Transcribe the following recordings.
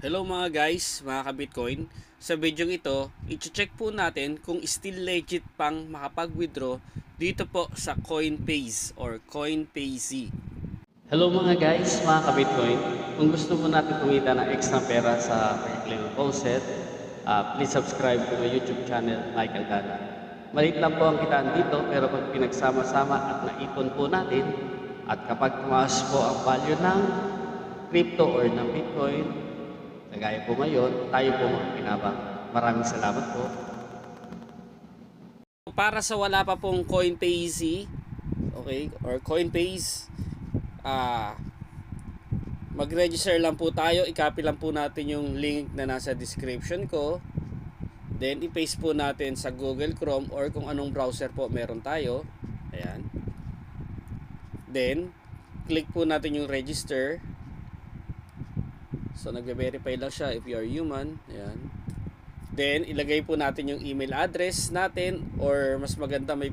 Hello mga guys, mga ka-Bitcoin. Sa video ito, i-check po natin kung still legit pang makapag-withdraw dito po sa Coinbase or Coinbase. Hello mga guys, mga ka-Bitcoin. Kung gusto mo natin kumita ng extra pera sa pag-claim ng faucet, please subscribe to my YouTube channel, Michael Dana. Maliit lang po ang kitaan dito, pero pag pinagsama-sama at naipon po natin, at kapag tumaas po ang value ng crypto or ng Bitcoin, kagaya po ngayon, tayo po mga pinabang. Maraming salamat po. Para sa wala pa pong Coinbase, okay, or Coinbase, mag-register lang po tayo. I-copy lang po natin yung link na nasa description ko. Then, i-paste po natin sa Google Chrome or kung anong browser po meron tayo. Ayan. Then, click po natin yung register. So, nagbe-verify lang siya if you are human. Ayan. Then, ilagay po natin yung email address natin, or mas maganda, may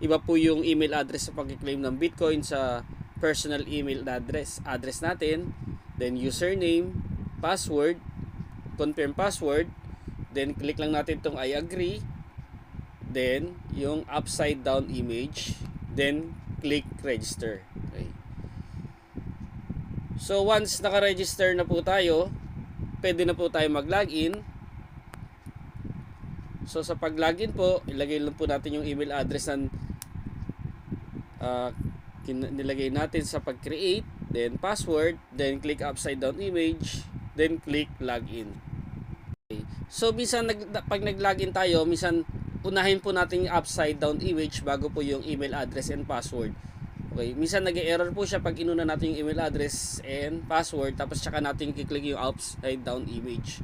iba po yung email address sa pag-claim ng Bitcoin sa personal email address natin. Then, username, password, confirm password. Then, click lang natin itong I agree. Then, yung upside down image. Then, click register. Okay. So once naka-register na po tayo, pwede na po tayo mag-login. So sa pag-login po, ilagay lang po natin yung email address na nilagay natin sa pag-create, then password, then click upside down image, then click login. Okay. So minsan pag nag-login tayo, minsan unahin po natin yung upside down image bago po yung email address and password. Okay, minsan nag-error po siya pag inuna natin yung email address and password, tapos tsaka natin i-click yung upside down image.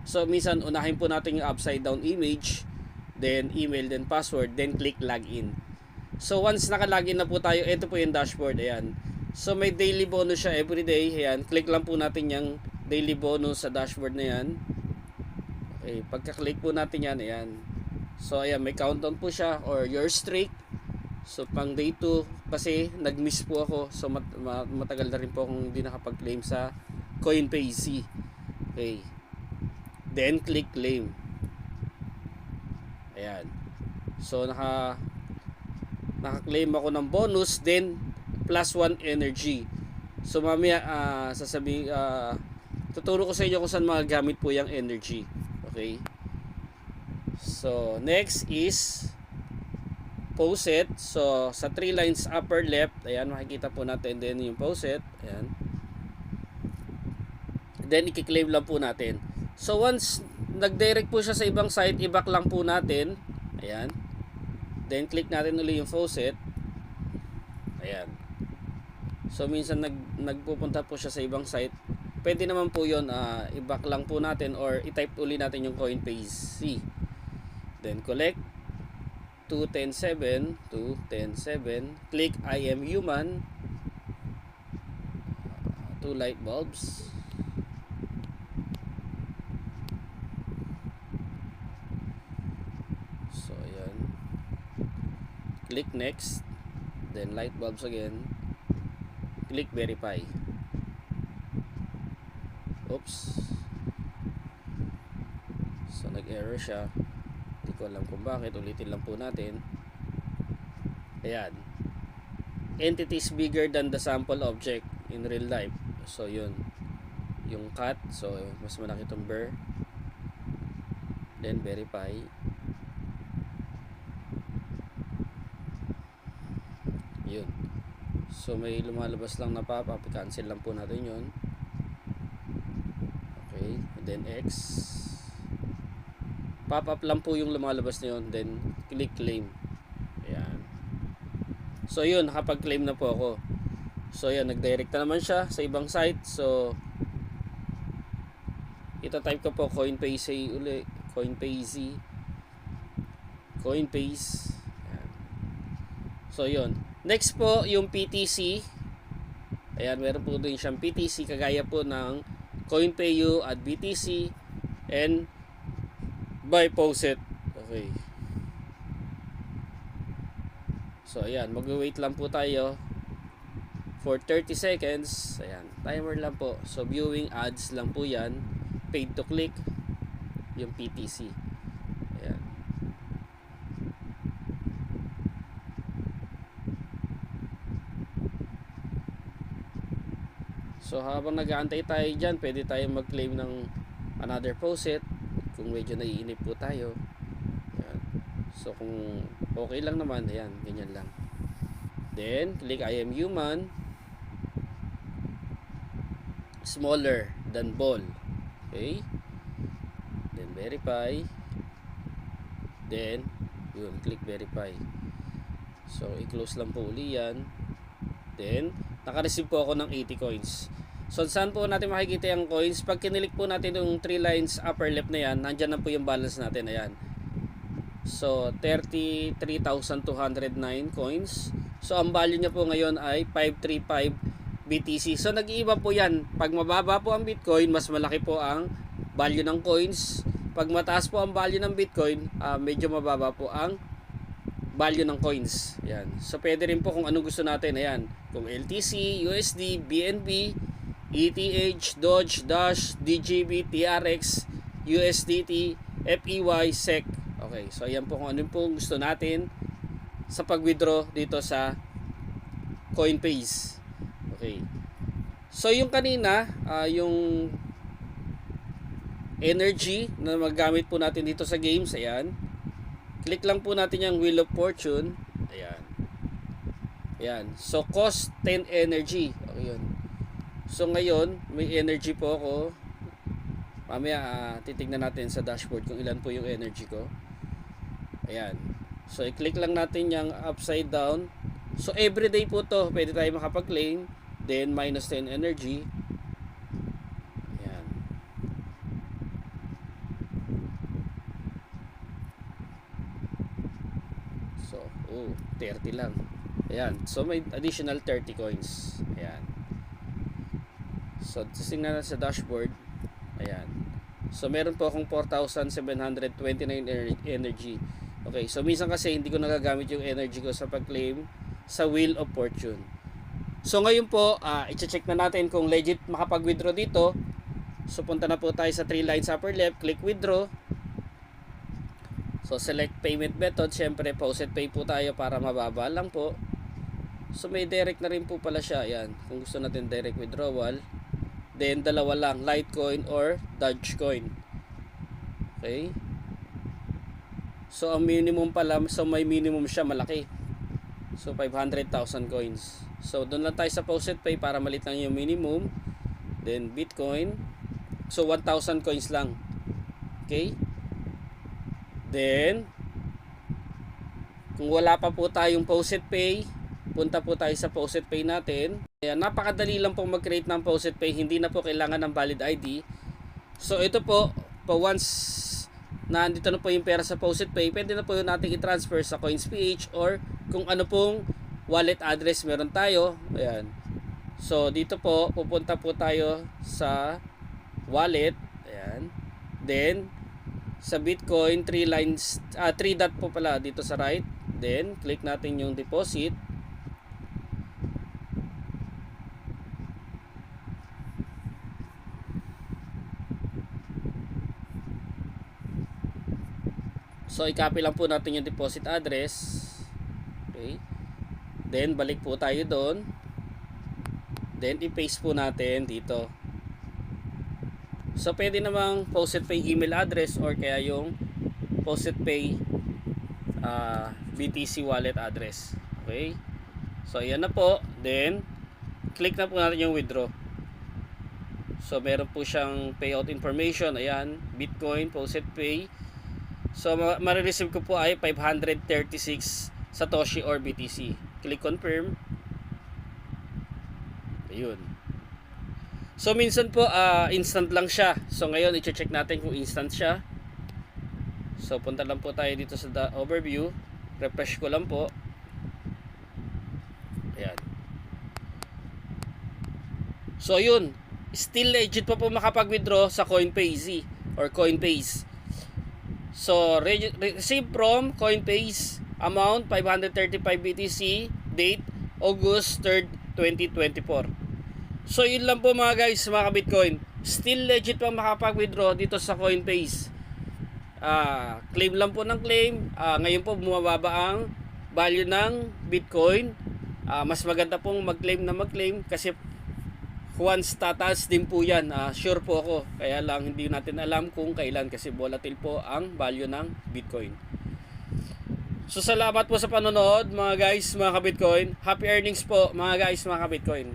So minsan unahin po natin yung upside down image, then email, then password, then click login. So once naka-login na po tayo, ito po yung dashboard. Ayan. So may daily bonus siya every day. Ayan, click lang po natin yung daily bonus sa dashboard na yan. Okay, pagka-click po natin yan, ayan. So ayan, may countdown po siya or your streak. So pang day 2 kasi nag-miss po ako. So matagal na rin po akong hindi nakapag-claim sa Coinbase. Okay. Then click claim. Ayan. So naka-claim ako ng bonus, then plus 1 energy. So mamaya tuturo ko sa inyo kung saan magagamit po yung energy. Okay. So next is faucet. So sa 3 lines upper left, ayan, makikita po natin din yung faucet. Ayan. Then i-claim lang po natin. So once nag-direct po siya sa ibang site, i-back lang po natin. Ayan. Then click natin ulit yung faucet. Ayan. So minsan nagpupunta po siya sa ibang site. Pwede naman po 'yon, i-back lang po natin or i-type ulit natin yung Coinbase. Then collect 210.7, click I am human, 2 light bulbs. So ayan, click next, then light bulbs again, click verify. Oops, so nag-error siya, hindi ko alam kung bakit. Ulitin lang po natin. Ayan, entities bigger than the sample object in real life. So yun, yung cat, so mas malaki itong bear. Then verify. Yun, so may lumalabas lang na pop-up, cancel lang po natin yun. Okay, then X, pop-up lang po yung lumalabas na yun, then click claim. Ayan. So yun, nakapag-claim na po ako. So yan, nag-direct na naman siya sa ibang site. So ita-type ko po Coinbase uli, Coinbase. Ayan. So yun, next po yung PTC. Ayan, meron po din siyang PTC kagaya po ng CoinPayu at BTC and buy faucet. Okay. So ayan, mag-wait lang po tayo for 30 seconds. Ayan, timer lang po. So viewing ads lang po yan. paid to click, yung PTC. Ayan. So habang nag-aantay tayo dyan, pwede tayong mag-claim ng another faucet kung medyo naiinip po tayo. Ayan. So kung okay lang naman, ayan, ganyan lang. Then click I am human, smaller than ball. Okay, then verify, then yun, click verify. So i-close lang po uli yan. Then naka-receive po ako ng 80 coins. So saan po natin makikita yung coins? Pag kinilik po natin yung 3 lines upper left na yan, nandyan na po yung balance natin. Ayan. So 33,209 coins. So ang value niya po ngayon ay 535 BTC. So nag-iiba po yan. Pag mababa po ang Bitcoin, mas malaki po ang value ng coins. Pag mataas po ang value ng Bitcoin, medyo mababa po ang value ng coins. Ayan. So pwede rin po kung anong gusto natin. Ayan. Kung LTC, USD, BNB, ETH, Doge, Dash, DGB, TRX, USDT, FEY, SEC. Okay. So ayan po kung ano po gusto natin sa pag-withdraw dito sa Coinbase. Okay. So yung kanina, yung energy na magamit po natin dito sa games, ayan. Click lang po natin yung Wheel of Fortune. Ayan. Ayan. So cost 10 energy. Okay yun. So ngayon, may energy po ako. Mamaya titignan natin sa dashboard kung ilan po yung energy ko. Ayan. So i-click lang natin yung upside down. So everyday po to, pwede tayo makapag-claim. Then minus 10 energy. Ayan. So, 30 lang. Ayan. So may additional 30 coins. Ayan. So tingnan natin sa dashboard. Ayan. So meron po akong 4,729 energy. Okay, so minsan kasi hindi ko nagagamit yung energy ko sa pag-claim sa Wheel of Fortune. So ngayon po, i-check na natin kung legit makapag-withdraw dito. So punta na po tayo sa 3 lines upper left, click withdraw. So select payment method, syempre faucet pay po tayo para mababa lang po. So may direct na rin po pala siya. Ayan, kung gusto natin direct withdrawal. Then dalawa lang, Litecoin or Dogecoin. Okay. So ang minimum pala, so may minimum siya malaki. So 500,000 coins. So doon lang tayo sa faucet pay para malit lang yung minimum. Then Bitcoin. So 1,000 coins lang. Okay. Then kung wala pa po tayong faucet pay, punta po tayo sa faucet pay natin. Ayan, napakadali lang pong mag-create ng faucet pay. Hindi na po kailangan ng valid ID. So ito po, once na andito na po yung pera sa faucet pay, pwede na po yun natin i-transfer sa CoinsPH or kung ano pong wallet address meron tayo. Ayan. So dito po, pupunta po tayo sa wallet. Ayan. Then sa Bitcoin, 3 dot po pala dito sa right. Then click natin yung deposit. So i-copy lang po natin yung deposit address. Okay. Then balik po tayo doon. Then i-paste po natin dito. So pwede namang faucet pay email address or kaya yung faucet pay BTC wallet address. Okay. So ayan na po. Then click na po natin yung withdraw. So meron po siyang payout information. Ayan, Bitcoin, faucet pay. So marireceive ko po ay 536 Satoshi or BTC. Click confirm. Ayun. So minsan po instant lang siya. So ngayon i-check natin kung instant siya. So punta lang po tayo dito sa overview. Refresh ko lang po. Ayan. So yun, still legit pa po makapag-withdraw sa Coinbase or Coinbase. So receive from Coinbase, amount 535 BTC, date August 3rd, 2024. So yun lang po mga guys, mga ka-Bitcoin. Still legit pa makapag-withdraw dito sa Coinbase. Claim lang po ng claim. Ngayon po bumababa ang value ng Bitcoin. Mas maganda pong mag-claim kasi once tataas din po yan. Sure po ako. Kaya lang hindi natin alam kung kailan kasi volatile po ang value ng Bitcoin. So salamat po sa panonood mga guys, mga ka-Bitcoin. Happy earnings po mga guys, mga ka-Bitcoin.